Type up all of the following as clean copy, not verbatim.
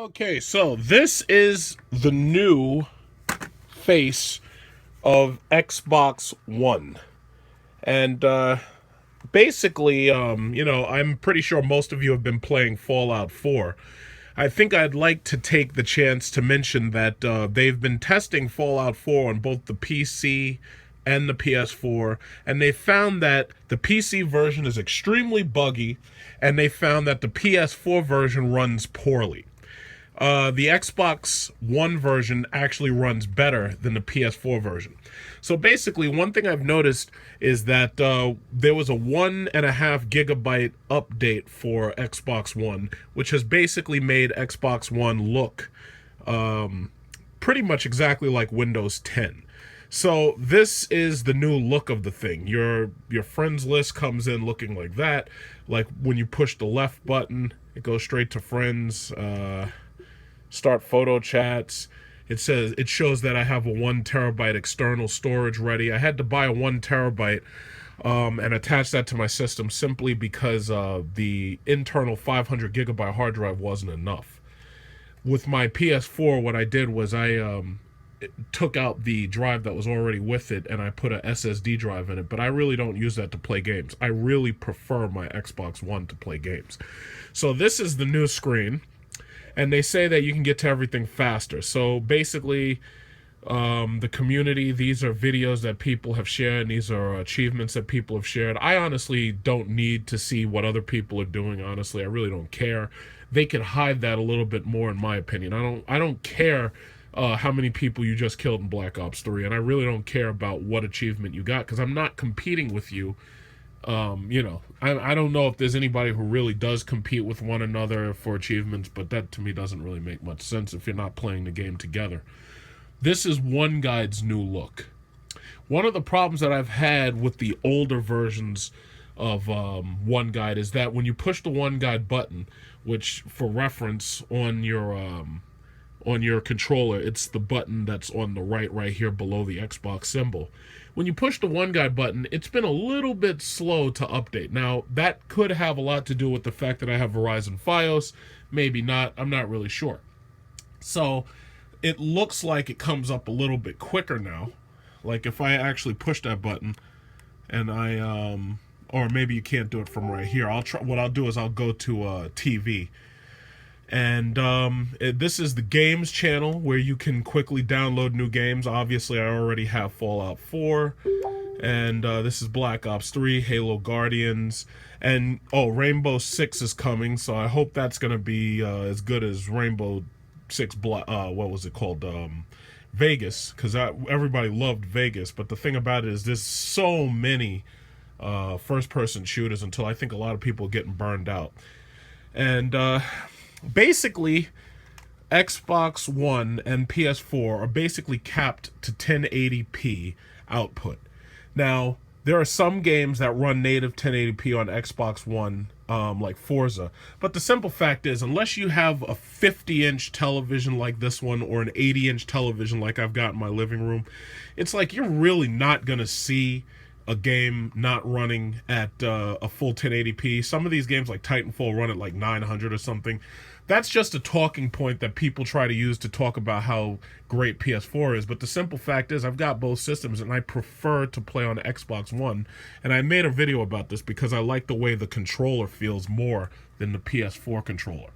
Okay, so this is the new face of Xbox One. And basically, I'm pretty sure most of you have been playing Fallout 4. I think I'd like to take the chance to mention that they've been testing Fallout 4 on both the PC and the PS4, and they found that the PC version is extremely buggy, and they found that the PS4 version runs poorly. The Xbox One version actually runs better than the PS4 version. So basically, one thing I've noticed is that there was a 1.5 gigabyte update for Xbox One, which has basically made Xbox One look pretty much exactly like Windows 10. So this is the new look of the thing. Your friends list comes in looking like that. Like when you push the left button, it goes straight to friends. Start photo chats. It shows that I have a 1 terabyte external storage ready. I had to buy a 1 terabyte and attach that to my system simply because the internal 500 gigabyte hard drive wasn't enough. With my PS4, what I did was I took out the drive that was already with it and I put a SSD drive in it, but I really don't use that to play games. I really prefer my Xbox One to play games. So this is the new screen. And they say that you can get to everything faster. So basically, the community, these are videos that people have shared, and these are achievements that people have shared. I honestly don't need to see what other people are doing, honestly. I really don't care. They could hide that a little bit more, in my opinion. I don't care how many people you just killed in Black Ops 3, and I really don't care about what achievement you got, because I'm not competing with you. I don't know if there's anybody who really does compete with one another for achievements, but that to me doesn't really make much sense if you're not playing the game together. This is One Guide's new look. One of the problems that I've had with the older versions of One Guide is that when you push the One Guide button, which for reference on your controller, it's the button that's on the right here below the Xbox symbol. When you push the One Guide button, it's been a little bit slow to update. Now, that could have a lot to do with the fact that I have Verizon Fios. Maybe not. I'm not really sure. So, it looks like it comes up a little bit quicker now. Like if I actually push that button and or maybe you can't do it from right here. What I'll do is I'll go to TV. And this is the games channel where you can quickly download new games. Obviously, I already have Fallout 4. And this is Black Ops 3, Halo Guardians. And, Rainbow Six is coming. So I hope that's going to be as good as Rainbow Six, what was it called? Vegas. Because everybody loved Vegas. But the thing about it is there's so many first-person shooters until I think a lot of people are getting burned out. And basically, Xbox One and PS4 are basically capped to 1080p output. Now, there are some games that run native 1080p on Xbox One, like Forza. But the simple fact is, unless you have a 50-inch television like this one or an 80-inch television like I've got in my living room, it's like you're really not going to see a game not running at a full 1080p. Some of these games like Titanfall run at like 900 or something. That's just a talking point that people try to use to talk about how great PS4 is. But the simple fact is I've got both systems and I prefer to play on Xbox One. And I made a video about this because I like the way the controller feels more than the PS4 controller.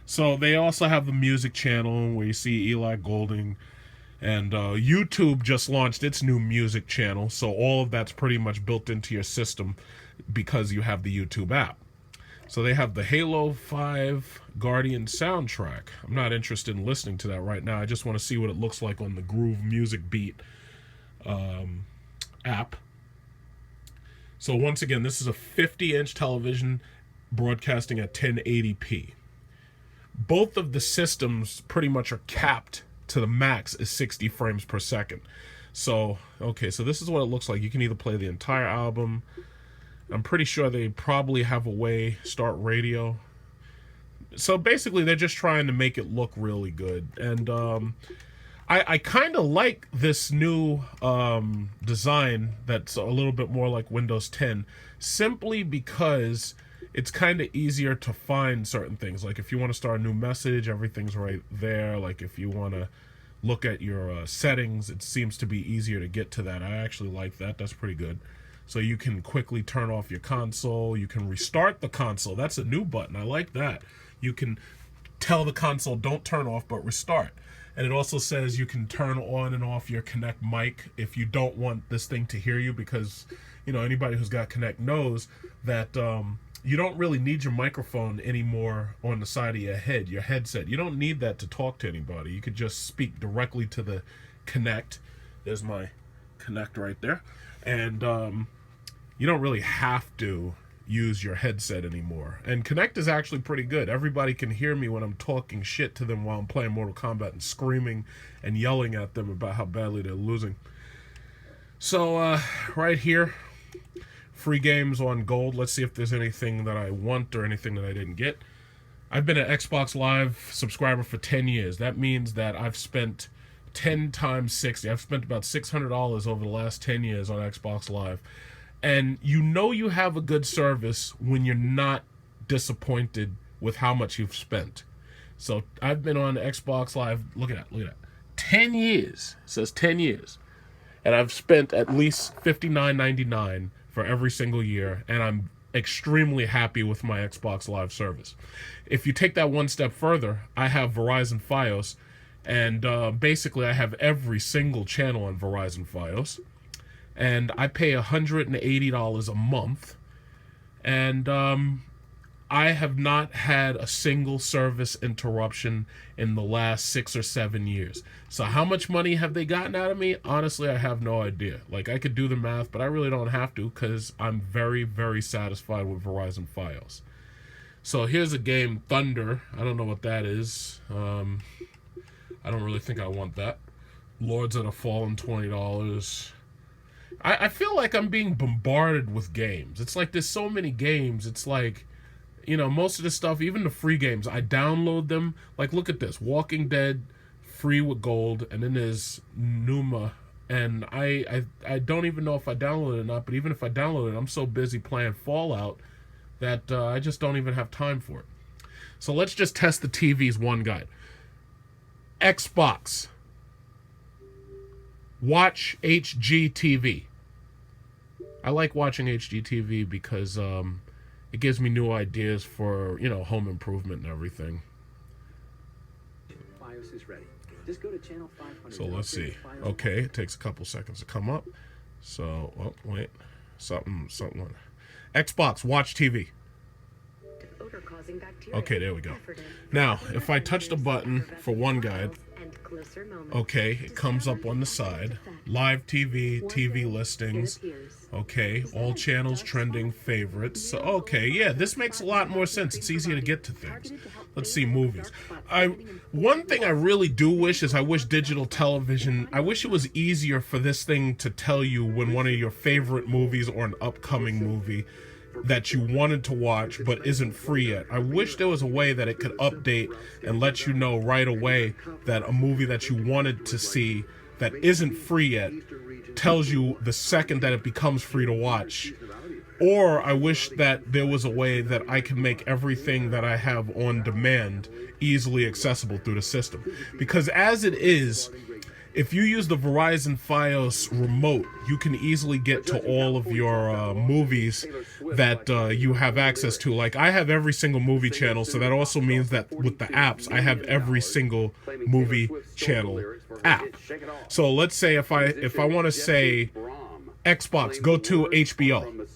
So they also have the music channel where you see Eli Golding. And YouTube just launched its new music channel, so all of that's pretty much built into your system because you have the YouTube app. So they have the Halo 5 Guardian soundtrack. I'm not interested in listening to that right now. I just want to see what it looks like on the Groove Music Beat app. So once again, this is a 50-inch television broadcasting at 1080p. Both of the systems pretty much are capped to the max is 60 frames per second. So, okay, so this is what it looks like. You can either play the entire album. I'm pretty sure they probably have a way, start radio. So basically, they're just trying to make it look really good. And I kind of like this new design that's a little bit more like Windows 10, simply because it's kind of easier to find certain things. Like if you want to start a new message, everything's right there. Like if you want to look at your settings, it seems to be easier to get to that. I actually like that. That's pretty good. So you can quickly turn off your console. You can restart the console. That's a new button. I like that. You can tell the console don't turn off but restart. And it also says you can turn on and off your Kinect mic if you don't want this thing to hear you, because anybody who's got Kinect knows that you don't really need your microphone anymore on the side of your headset. You don't need that to talk to anybody. You could just speak directly to the Kinect. There's my Kinect right there. And you don't really have to use your headset anymore. And Kinect is actually pretty good. Everybody can hear me when I'm talking shit to them while I'm playing Mortal Kombat and screaming and yelling at them about how badly they're losing. So right here, free games on gold. Let's see if there's anything that I want or anything that I didn't get. I've been an Xbox Live subscriber for 10 years. That means that I've spent 10 times 60. I've spent about $600 over the last 10 years on Xbox Live. And you have a good service when you're not disappointed with how much you've spent. So I've been on Xbox Live, look at that, 10 years. It says 10 years. And I've spent at least $59.99 for every single year, and I'm extremely happy with my Xbox Live service. If you take that one step further, I have Verizon Fios, and basically I have every single channel on Verizon Fios, and I pay $180 a month, and I have not had a single service interruption in the last 6 or 7 years. So how much money have they gotten out of me? Honestly, I have no idea. Like, I could do the math, but I really don't have to, because I'm very, very satisfied with Verizon Fios. So here's a game, Thunder. I don't know what that is. I don't really think I want that. Lords of the Fallen, $20. I feel like I'm being bombarded with games. It's like there's so many games. It's like, most of the stuff, even the free games, I download them. Like, look at this. Walking Dead, free with gold. And then there's Numa. And I don't even know if I downloaded it or not. But even if I downloaded it, I'm so busy playing Fallout that I just don't even have time for it. So let's just test the TV's one guide. Xbox. Watch HGTV. I like watching HGTV because it gives me new ideas for, home improvement and everything. BIOS is ready. Just go to channel 500. So let's see. Okay, it takes a couple seconds to come up. So, oh, wait. Something. Xbox, watch TV. Okay, there we go. Now, if I touch the button for one guide, okay, it comes up on the side. Live TV, TV listings. Okay, all channels, trending, favorites. So, okay, yeah, this makes a lot more sense. It's easier to get to things. Let's see, movies. One thing I really do wish is I wish digital television, I wish it was easier for this thing to tell you when one of your favorite movies or an upcoming movie that you wanted to watch but isn't free yet. I wish there was a way that it could update and let you know right away that a movie that you wanted to see that isn't free yet tells you the second that it becomes free to watch. Or I wish that there was a way that I can make everything that I have on demand easily accessible through the system. Because as it is, if you use the Verizon Fios remote, you can easily get to all of your movies that you have access to. Like, I have every single movie channel, so that also means that with the apps, I have every single movie channel app. So let's say if I want to say Xbox, go to HBO.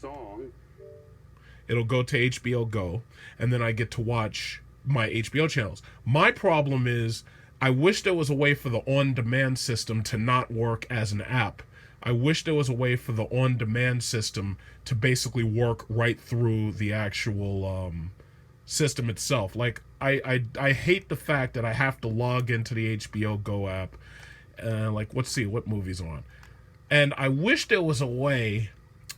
It'll go to HBO Go, and then I get to watch my HBO channels. My problem is, I wish there was a way for the on-demand system to not work as an app. I wish there was a way for the on-demand system to basically work right through the actual system itself. Like, I hate the fact that I have to log into the HBO Go app. Like, let's see, what movie's on? And I wish there was a way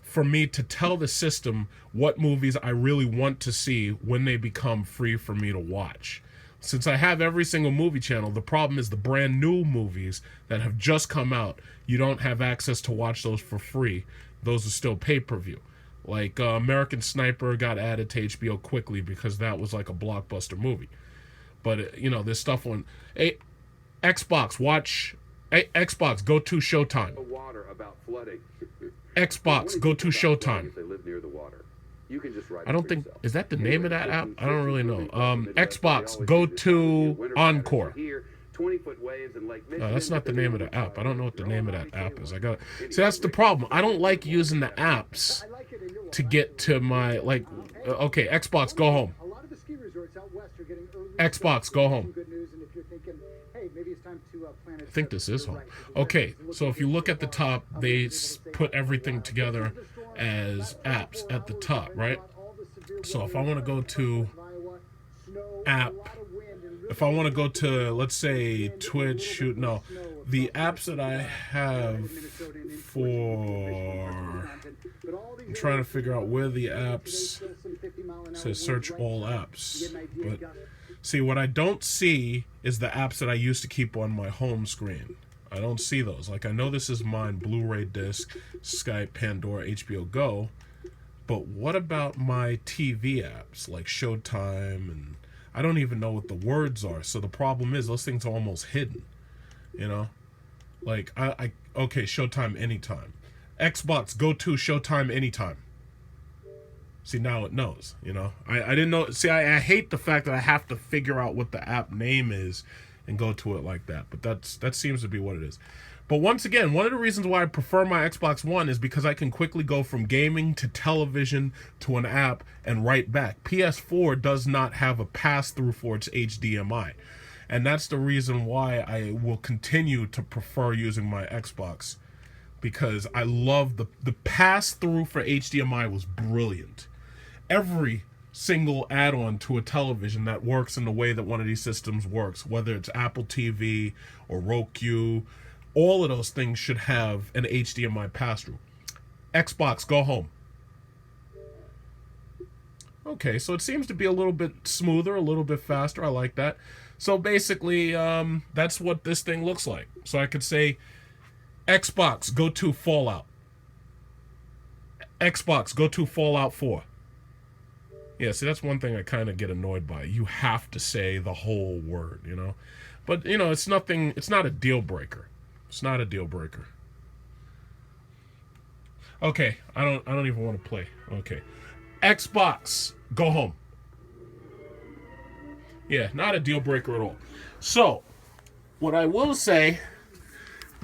for me to tell the system what movies I really want to see when they become free for me to watch. Since I have every single movie channel, the problem is the brand new movies that have just come out, you don't have access to watch those for free. Those are still pay-per-view. Like American Sniper got added to HBO quickly because that was like a blockbuster movie. But you know, there's stuff on Xbox. Watch Xbox. Go to Showtime. Water about flooding. Xbox. Go to Showtime. If they live near the water. You can just write I don't think is that the name of that app. I don't really know. Xbox. Go to Encore. 20-foot waves and Lake No, that's not the name of the app. I don't know what the name of that app is. I got. See, that's the problem. I don't like using the apps to get to my like. Okay, Xbox, go home. Xbox, go home. I think this is home. Okay, so if you look at the top, they put everything together as apps at the top, right? So if I want to go to app, if I want to go to, let's say, Twitch, no, the apps that I have for, I'm trying to figure out where the apps, it says search all apps, but see, what I don't see is the apps that I used to keep on my home screen. I don't see those. Like, I know this is mine, Blu-ray disc, Skype, Pandora, HBO Go, but what about my TV apps, like Showtime, and I don't even know what the words are, so the problem is those things are almost hidden, you know? Like, okay, Showtime anytime. Xbox, go to Showtime anytime. See, now it knows, you know? I didn't know. See, I hate the fact that I have to figure out what the app name is and go to it like that. But that seems to be what it is. But once again, one of the reasons why I prefer my Xbox One is because I can quickly go from gaming to television to an app and right back. PS4 does not have a pass-through for its HDMI. And that's the reason why I will continue to prefer using my Xbox. Because I love the pass-through for HDMI was brilliant. Every single add-on to a television that works in the way that one of these systems works, whether it's Apple TV or Roku, all of those things should have an HDMI pass-through. Xbox, go home. Okay, so it seems to be a little bit smoother, a little bit faster. I like that. So basically, that's what this thing looks like. So I could say, Xbox, go to Fallout. Xbox, go to Fallout 4. Yeah, see, that's one thing I kind of get annoyed by. You have to say the whole word, you know? But, you know, it's nothing, it's not a deal breaker. It's not a deal breaker. Okay, I don't even want to play. Okay. Xbox, go home. Yeah, not a deal breaker at all. So, what I will say,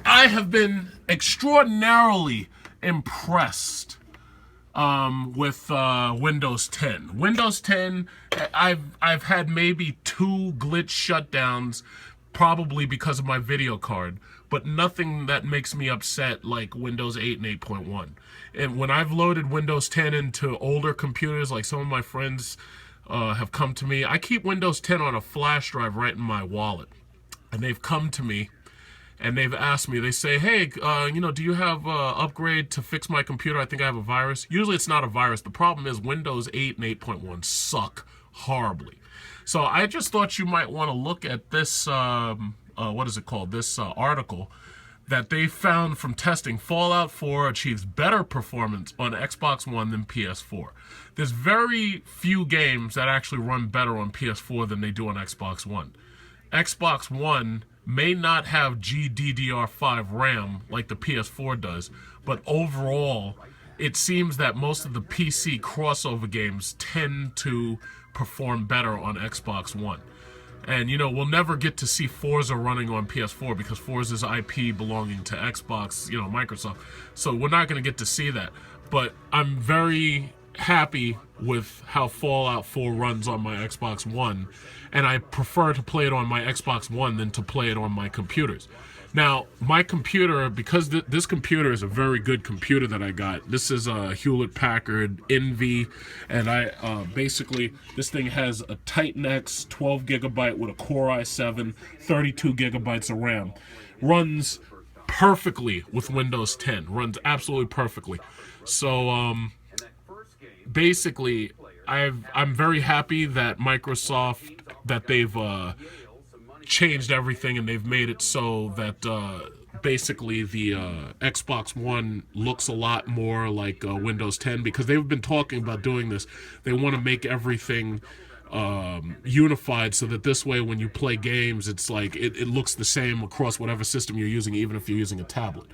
I have been extraordinarily impressed with Windows 10. Windows 10, I've had maybe 2 glitch shutdowns, probably because of my video card, but nothing that makes me upset like Windows 8 and 8.1. And when I've loaded Windows 10 into older computers, like some of my friends have come to me, I keep Windows 10 on a flash drive right in my wallet. And they've come to me and they've asked me, they say, hey, you know, do you have upgrade to fix my computer? I think I have a virus. Usually it's not a virus. The problem is Windows 8 and 8.1 suck horribly. So I just thought you might want to look at this, what is it called? This article that they found from testing. Fallout 4 achieves better performance on Xbox One than PS4. There's very few games that actually run better on PS4 than they do on Xbox One. Xbox One may not have GDDR5 RAM like the PS4 does, but overall, it seems that most of the PC crossover games tend to perform better on Xbox One. And, you know, we'll never get to see Forza running on PS4 because Forza's IP belonging to Xbox, you know, Microsoft. So we're not going to get to see that. But I'm very happy with how Fallout 4 runs on my Xbox One. And I prefer to play it on my Xbox One than to play it on my computers. Now, my computer, because this computer is a very good computer that I got. This is a Hewlett-Packard Envy, and I basically, this thing has a Titan X 12 gigabyte with a Core i7, 32 gigabytes of RAM. Runs perfectly with Windows 10. Runs absolutely perfectly. So, basically, I'm very happy that Microsoft, that they've changed everything and they've made it so that basically the Xbox One looks a lot more like Windows 10, because they've been talking about doing this. They want to make everything unified, so that this way when you play games, it's like it looks the same across whatever system you're using, even if you're using a tablet.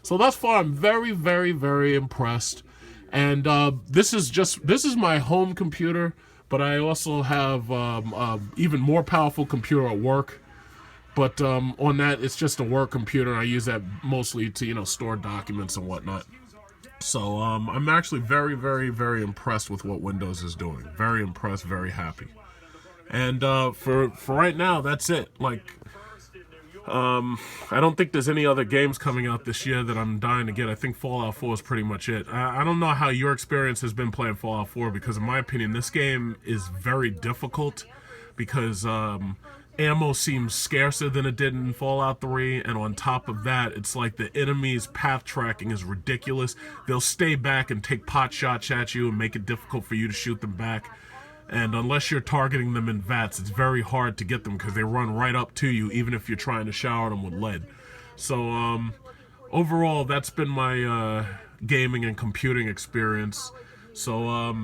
So thus far, I'm very, very, very impressed. And this is my home computer, but I also have even more powerful computer at work. But on that, it's just a work computer. I use that mostly to, store documents and whatnot. So I'm actually very, very, very impressed with what Windows is doing. Very impressed, very happy. And for right now, that's it. I don't think there's any other games coming out this year that I'm dying to get. I think Fallout 4 is pretty much it. I don't know how your experience has been playing Fallout 4, because in my opinion, this game is very difficult, because ammo seems scarcer than it did in Fallout 3, and on top of that, it's like the enemy's path tracking is ridiculous. They'll stay back and take pot shots at you and make it difficult for you to shoot them back. And unless you're targeting them in VATS, it's very hard to get them, because they run right up to you, even if you're trying to shower them with lead. So overall, that's been my gaming and computing experience. So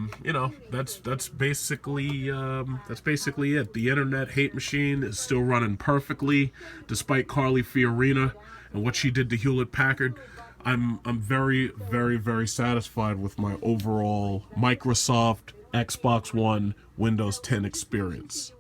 that's basically it. The internet hate machine is still running perfectly, despite Carly Fiorina and what she did to Hewlett Packard. I'm very, very, very satisfied with my overall Microsoft Xbox One Windows 10 experience.